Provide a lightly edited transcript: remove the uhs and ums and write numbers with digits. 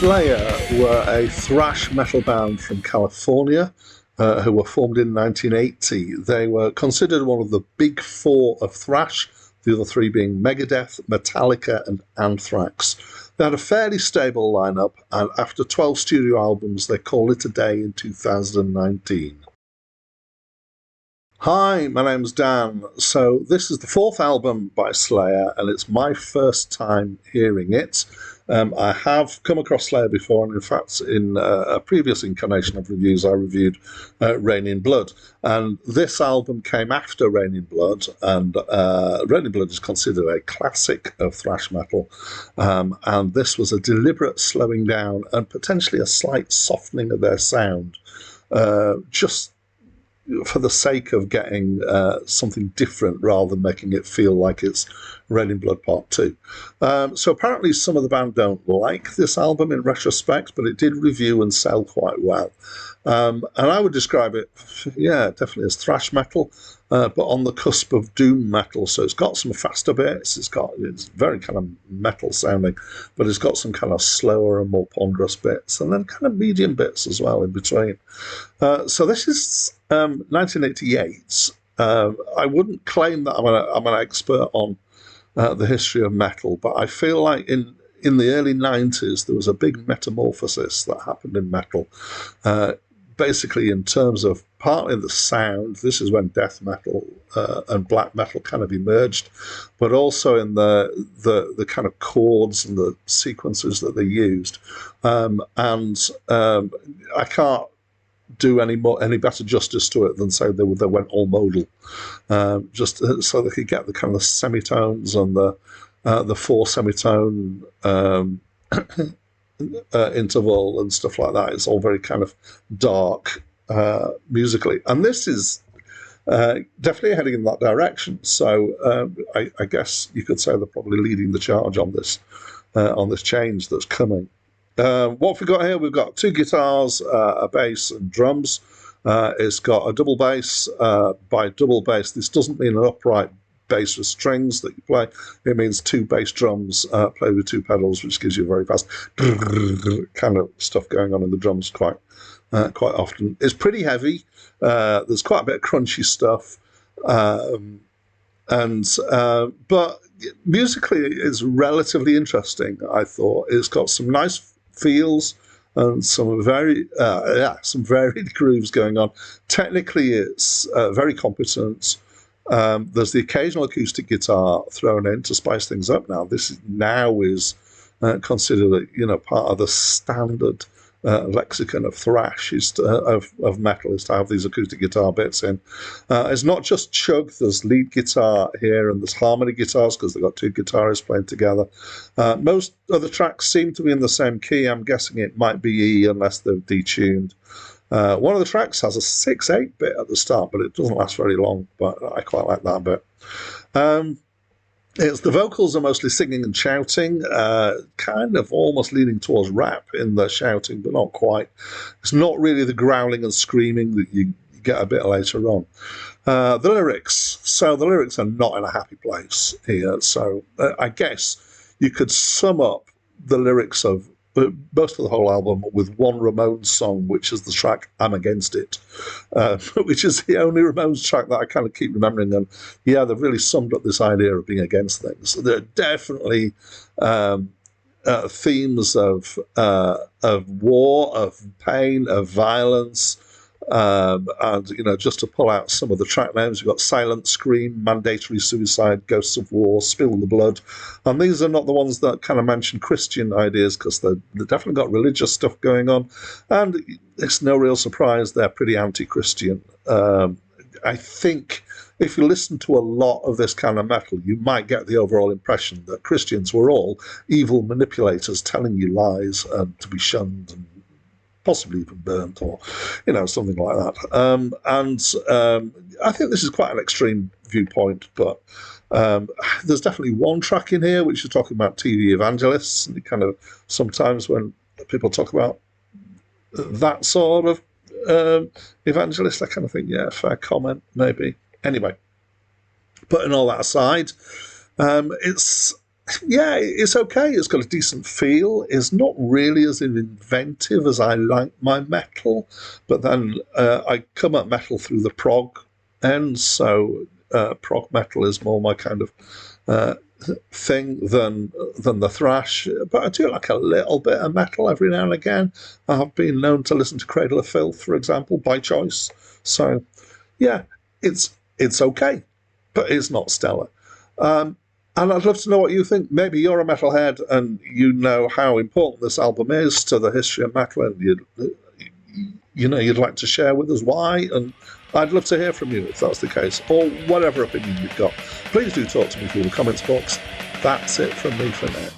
Slayer were a thrash metal band from California who were formed in 1980. They were considered one of the big four of thrash, the other three being Megadeth, Metallica, and Anthrax. They had a fairly stable lineup, and after 12 studio albums, they called it a day in 2019. Hi, my name's Dan. So this is the fourth album by Slayer, and it's my first time hearing it. I have come across Slayer before, and in fact, in a previous incarnation of reviews, I reviewed Rain in Blood. And this album came after Rain in Blood, and Rain in Blood is considered a classic of thrash metal. And this was a deliberate slowing down and potentially a slight softening of their sound, just for the sake of getting something different rather than making it feel like it's Rain in Blood Part 2. So apparently some of the band don't like this album in retrospect, but it did review and sell quite well. And I would describe it, definitely as thrash metal, but on the cusp of doom metal. So it's got some faster bits, it's very kind of metal sounding, but it's got some kind of slower and more ponderous bits, and then kind of medium bits as well in between. So this is 1988. I wouldn't claim that I'm an expert on the history of metal, but I feel like in the early 90s there was a big metamorphosis that happened in metal. Basically, in terms of partly the sound, this is when death metal and black metal kind of emerged, but also in the kind of chords and the sequences that they used. I can't do any better justice to it than say they went all modal, just so they could get the kind of semitones and the four semitone interval and stuff like that. It's all very kind of dark musically, and this is definitely heading in that direction. So I guess you could say they're probably leading the charge on this change that's coming. What have we got here? We've got two guitars, a bass, and drums. It's got a double bass. By double bass, this doesn't mean an upright bass with strings that you play. It means two bass drums played with two pedals, which gives you a very fast kind of stuff going on in the drums quite often. It's pretty heavy. There's quite a bit of crunchy stuff, but musically it's relatively interesting. I thought it's got some nice feels and some varied grooves going on. Technically, it's very competent. There's the occasional acoustic guitar thrown in to spice things up. Now, this is considered part of the standard lexicon of thrash of metal is to have these acoustic guitar bits in. It's not just chug. There's lead guitar here and there's harmony guitars because they've got two guitarists playing together. Most of the tracks seem to be in the same key. I'm guessing it might be E unless they're detuned. One of the tracks has a 6/8 bit at the start, but it doesn't last very long, but I quite like that bit. The vocals are mostly singing and shouting, kind of almost leaning towards rap in the shouting, but not quite. It's not really the growling and screaming that you get a bit later on. The lyrics. So the lyrics are not in a happy place here. So I guess you could sum up the lyrics of most of the whole album with one Ramones song, which is the track I'm Against It, which is the only Ramones track that I kind of keep remembering. And yeah, they've really summed up this idea of being against things. There are definitely themes of war, of pain, of violence, and just to pull out some of the track names, we've got Silent Scream, Mandatory Suicide, Ghosts of War, Spill the Blood, and these are not the ones that kind of mention Christian ideas because they've definitely got religious stuff going on, and it's no real surprise they're pretty anti-Christian. I think if you listen to a lot of this kind of metal, you might get the overall impression that Christians were all evil manipulators telling you lies and to be shunned and possibly even burnt or, something like that. I think this is quite an extreme viewpoint, but there's definitely one track in here which is talking about TV evangelists, and kind of sometimes when people talk about that sort of evangelist, I kind of think, yeah, fair comment, maybe. Anyway, putting all that aside, it's Yeah, it's okay. It's got a decent feel. It's not really as inventive as I like my metal, but then I come at metal through the prog end, so prog metal is more my kind of uh, thing than the thrash. But I do like a little bit of metal every now and again. I've been known to listen to Cradle of Filth, for example, by choice. So yeah, it's okay, but it's not stellar. And I'd love to know what you think. Maybe you're a metalhead and you know how important this album is to the history of metal, and you'd like to share with us why. And I'd love to hear from you if that's the case, or whatever opinion you've got. Please do talk to me through the comments box. That's it from me for now.